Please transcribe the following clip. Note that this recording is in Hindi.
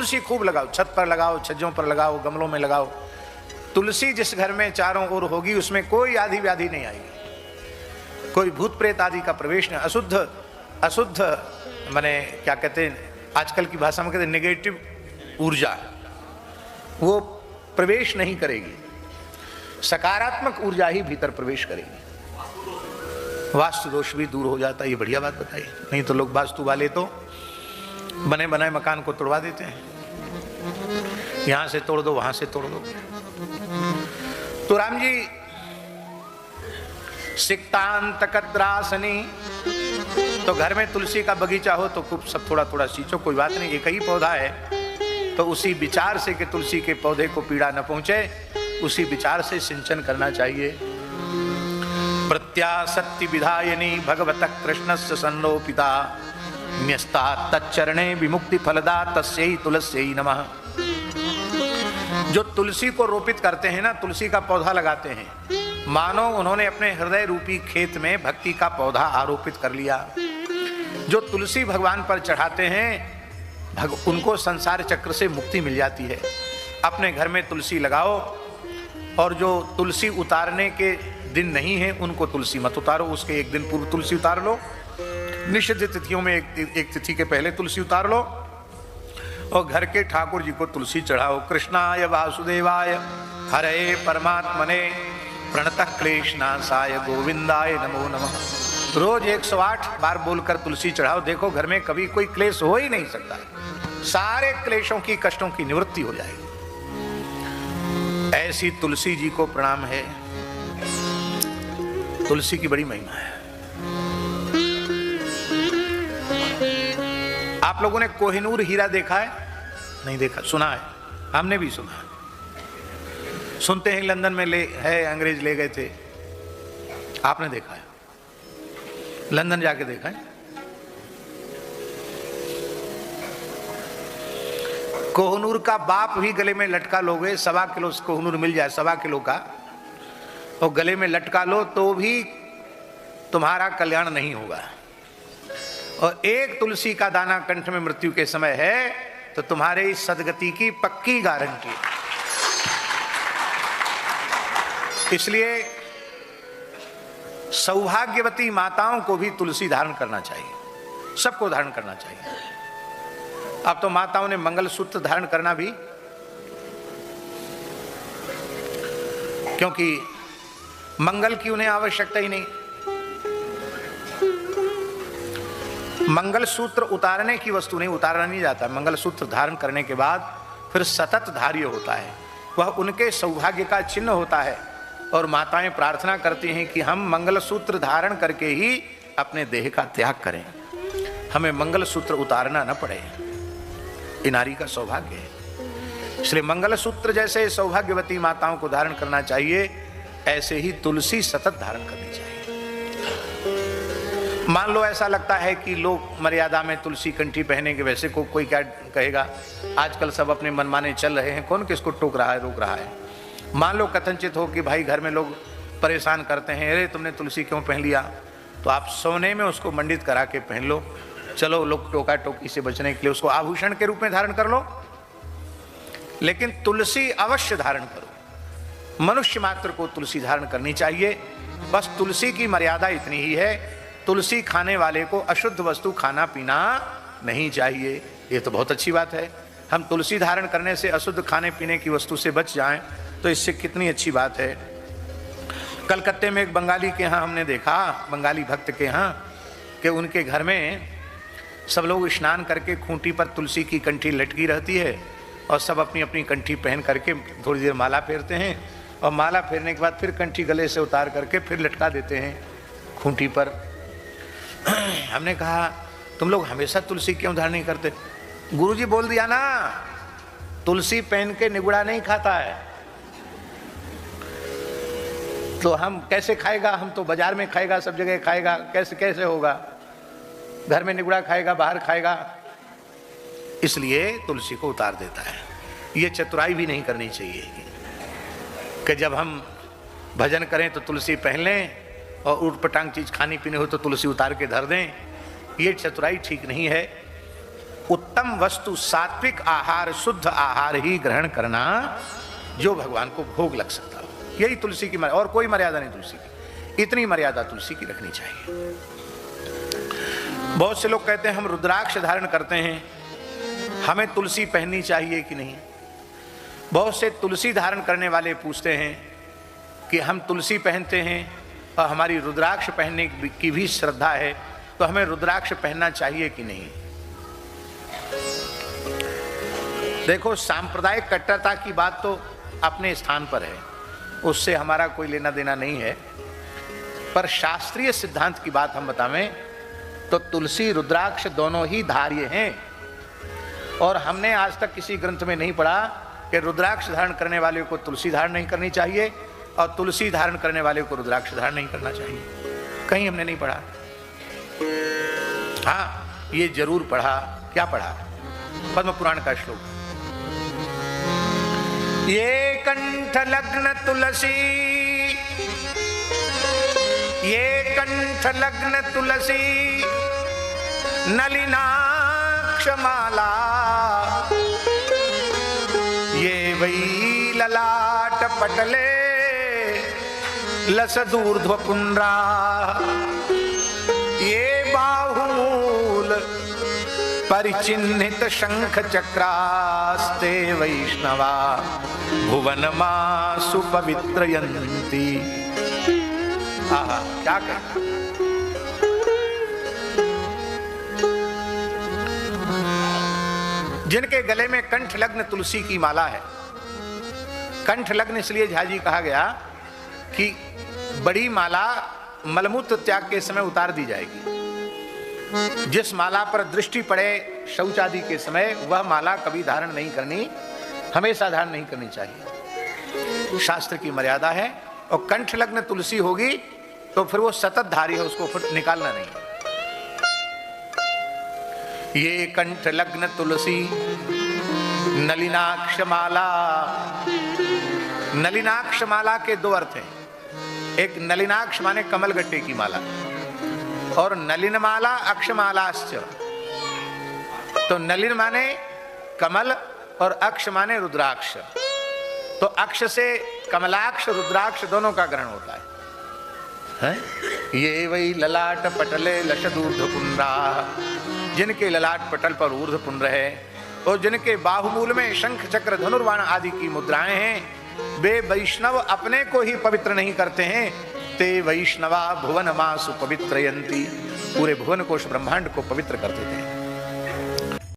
तुलसी खूब लगाओ, छत पर लगाओ, छज्जों पर लगाओ, गमलों में लगाओ। तुलसी जिस घर में चारों ओर होगी उसमें कोई आदि व्याधि नहीं आएगी, कोई भूत प्रेत आदि का प्रवेश नहीं। अशुद्ध माने क्या कहते हैं, आजकल की भाषा में कहते हैं नेगेटिव ऊर्जा, वो प्रवेश नहीं करेगी। सकारात्मक ऊर्जा ही भीतर प्रवेश करेगी। वास्तु दोष भी दूर हो जाता है। ये बढ़िया बात बताई। नहीं तो लोग वास्तु वाले तो बने बनाए मकान को तोड़वा देते हैं, यहां से तोड़ दो, वहां से तोड़ दो। तो राम जी सिक्तांत कद्रासनी, तो घर में तुलसी का बगीचा हो तो खूब सब थोड़ा थोड़ा सींचो, कोई बात नहीं, एक ही पौधा है तो उसी विचार से कि तुलसी के पौधे को पीड़ा न पहुंचे, उसी विचार से सिंचन करना चाहिए। प्रत्यासक्ति विधायिनी भगवतः कृष्णस्य सन्नोपिता न्यस्ता तच्चरणे विमुक्ति फलदा तस्यै तुलस्यै नमः। जो तुलसी को रोपित करते हैं ना, तुलसी का पौधा लगाते हैं, मानो उन्होंने अपने हृदय रूपी खेत में भक्ति का पौधा आरोपित कर लिया। जो तुलसी भगवान पर चढ़ाते हैं उनको संसार चक्र से मुक्ति मिल जाती है। अपने घर में तुलसी लगाओ, और जो तुलसी उतारने के दिन नहीं है उनको तुलसी मत उतारो, उसके एक दिन पूर्व तुलसी उतार लो। निषिद्ध तिथियों में एक तिथि के पहले तुलसी उतार लो, और घर के ठाकुर जी को तुलसी चढ़ाओ। कृष्णाय वासुदेवाय हरे परमात्मने प्रणतः क्लेशनाशाय गोविंदाय नमो नमः। रोज 108 बार बोलकर तुलसी चढ़ाओ, देखो घर में कभी कोई क्लेश हो ही नहीं सकता, सारे क्लेशों की कष्टों की निवृत्ति हो जाएगी। ऐसी तुलसी जी को प्रणाम है। तुलसी की बड़ी महिमा है। आप लोगों ने कोहिनूर हीरा देखा है? नहीं देखा, सुना है, हमने भी सुना है। सुनते हैं लंदन में अंग्रेज ले गए थे, आपने देखा है? लंदन जाके देखा है? कोहिनूर का बाप भी गले में लटका लोगे, 1.25 किलो कोहिनूर मिल जाए, 1.25 किलो का, और गले में लटका लो तो भी तुम्हारा कल्याण नहीं होगा। और एक तुलसी का दाना कंठ में मृत्यु के समय है तो तुम्हारे इस सदगति की पक्की गारंटी है। इसलिए सौभाग्यवती माताओं को भी तुलसी धारण करना चाहिए, सबको धारण करना चाहिए। अब तो माताओं ने मंगलसूत्र धारण करना भी, क्योंकि मंगल की उन्हें आवश्यकता ही नहीं। मंगलसूत्र उतारने की वस्तु नहीं, उतारना नहीं जाता। मंगलसूत्र धारण करने के बाद फिर सतत धार्य होता है, वह उनके सौभाग्य का चिन्ह होता है। और माताएं प्रार्थना करती हैं कि हम मंगलसूत्र धारण करके ही अपने देह का त्याग करें, हमें मंगलसूत्र उतारना न पड़े। ये नारी का सौभाग्य है। इसलिए मंगलसूत्र जैसे सौभाग्यवती माताओं को धारण करना चाहिए, ऐसे ही तुलसी सतत धारण करनी चाहिए। मान लो ऐसा लगता है कि लोग मर्यादा में तुलसी कंठी पहनेंगे, वैसे को कोई क्या कहेगा, आजकल सब अपने मनमाने चल रहे हैं, कौन किसको टोक रहा है, रोक रहा है। मान लो कथनचित हो कि भाई घर में लोग परेशान करते हैं, अरे तुमने तुलसी क्यों पहन लिया, तो आप सोने में उसको मंडित करा के पहन लो। चलो लोग टोका टोकी से बचने के लिए उसको आभूषण के रूप में धारण कर लो, लेकिन तुलसी अवश्य धारण करो। मनुष्य मात्र को तुलसी धारण करनी चाहिए। बस तुलसी की मर्यादा इतनी ही है, तुलसी खाने वाले को अशुद्ध वस्तु खाना पीना नहीं चाहिए। ये तो बहुत अच्छी बात है। हम तुलसी धारण करने से अशुद्ध खाने पीने की वस्तु से बच जाएं तो इससे कितनी अच्छी बात है। कलकत्ते में एक बंगाली के यहाँ हमने देखा, बंगाली भक्त के यहाँ, कि उनके घर में सब लोग स्नान करके खूंटी पर तुलसी की कंठी लटकी रहती है, और सब अपनी अपनी कंठी पहन करके थोड़ी देर माला फेरते हैं, और माला फेरने के बाद फिर कंठी गले से उतार करके फिर लटका देते हैं खूंटी पर। हमने कहा तुम लोग हमेशा तुलसी क्यों धारण नहीं करते? गुरुजी बोल दिया ना, तुलसी पहन के निगुड़ा नहीं खाता है, तो हम कैसे खाएगा? हम तो बाजार में खाएगा, सब जगह खाएगा, कैसे कैसे होगा? घर में निगुड़ा खाएगा, बाहर खाएगा, इसलिए तुलसी को उतार देता है। ये चतुराई भी नहीं करनी चाहिए कि जब हम भजन करें तो तुलसी पहन लें, और ऊट पटांग चीज खानी पीनी हो तो तुलसी उतार के धर दें। ये चतुराई ठीक नहीं है। उत्तम वस्तु सात्विक आहार, शुद्ध आहार ही ग्रहण करना जो भगवान को भोग लग सकता हो। यही तुलसी की मर्यादा, और कोई मर्यादा नहीं तुलसी की। इतनी मर्यादा तुलसी की रखनी चाहिए। बहुत से लोग कहते हैं हम रुद्राक्ष धारण करते हैं, हमें तुलसी पहननी चाहिए कि नहीं। बहुत से तुलसी धारण करने वाले पूछते हैं कि हम तुलसी पहनते हैं और हमारी रुद्राक्ष पहनने की भी श्रद्धा है, तो हमें रुद्राक्ष पहनना चाहिए कि नहीं। देखो, सांप्रदायिक कट्टरता की बात तो अपने स्थान पर है, उससे हमारा कोई लेना देना नहीं है, पर शास्त्रीय सिद्धांत की बात हम बतावें तो तुलसी रुद्राक्ष दोनों ही धार्य हैं। और हमने आज तक किसी ग्रंथ में नहीं पढ़ा कि रुद्राक्ष धारण करने वाले को तुलसी धारण नहीं करनी चाहिए और तुलसी धारण करने वाले को रुद्राक्ष धारण नहीं करना चाहिए। कहीं हमने नहीं पढ़ा। हाँ, ये जरूर पढ़ा। क्या पढ़ा? पद्म पुराण का श्लोक, ये कंठ लग्न तुलसी, ये कंठ लग्न तुलसी नलिनाक्ष माला, ये वही ललाट पटले लसदूर्ध्व पुंड्रा, ये बाहुमूल परिचिन्हित शंख चक्रास्ते वैष्णवा भुवनमासु पवित्रयन्ति। आहा, क्या कहना। जिनके गले में कंठ लग्न तुलसी की माला है, कंठ लग्न इसलिए झाजी कहा गया कि बड़ी माला मलमूत्र त्याग के समय उतार दी जाएगी। जिस माला पर दृष्टि पड़े शौच आदि के समय, वह माला कभी धारण नहीं करनी, हमेशा धारण नहीं करनी चाहिए। शास्त्र की मर्यादा है। और कंठ लग्न तुलसी होगी तो फिर वो सतत धारी है, उसको फिर निकालना नहीं। ये कंठ लग्न तुलसी नलिनाक्ष माला। नलिनाक्ष माला के दो अर्थ हैं। एक नलिनाक्ष माने कमलगट्टे की माला, और नलिन माला अक्षमालाश्च। तो नलिन माने कमल और अक्ष माने रुद्राक्ष। तो अक्ष से कमलाक्ष रुद्राक्ष दोनों का ग्रहण होता है? ये वही ललाट पटले लशदूर्ध्व पुंड्रा, जिनके ललाट पटल पर ऊर्ध्व पुंड्र है और जिनके बाहुमूल में शंख चक्र धनुर्बाण आदि की मुद्राएं हैं, वे वैष्णव अपने को ही पवित्र नहीं करते हैं, ते वैष्णवा भुवन मासु पवित्रयन्ति, पूरे भुवन कोश ब्रह्मांड को पवित्र कर देते हैं।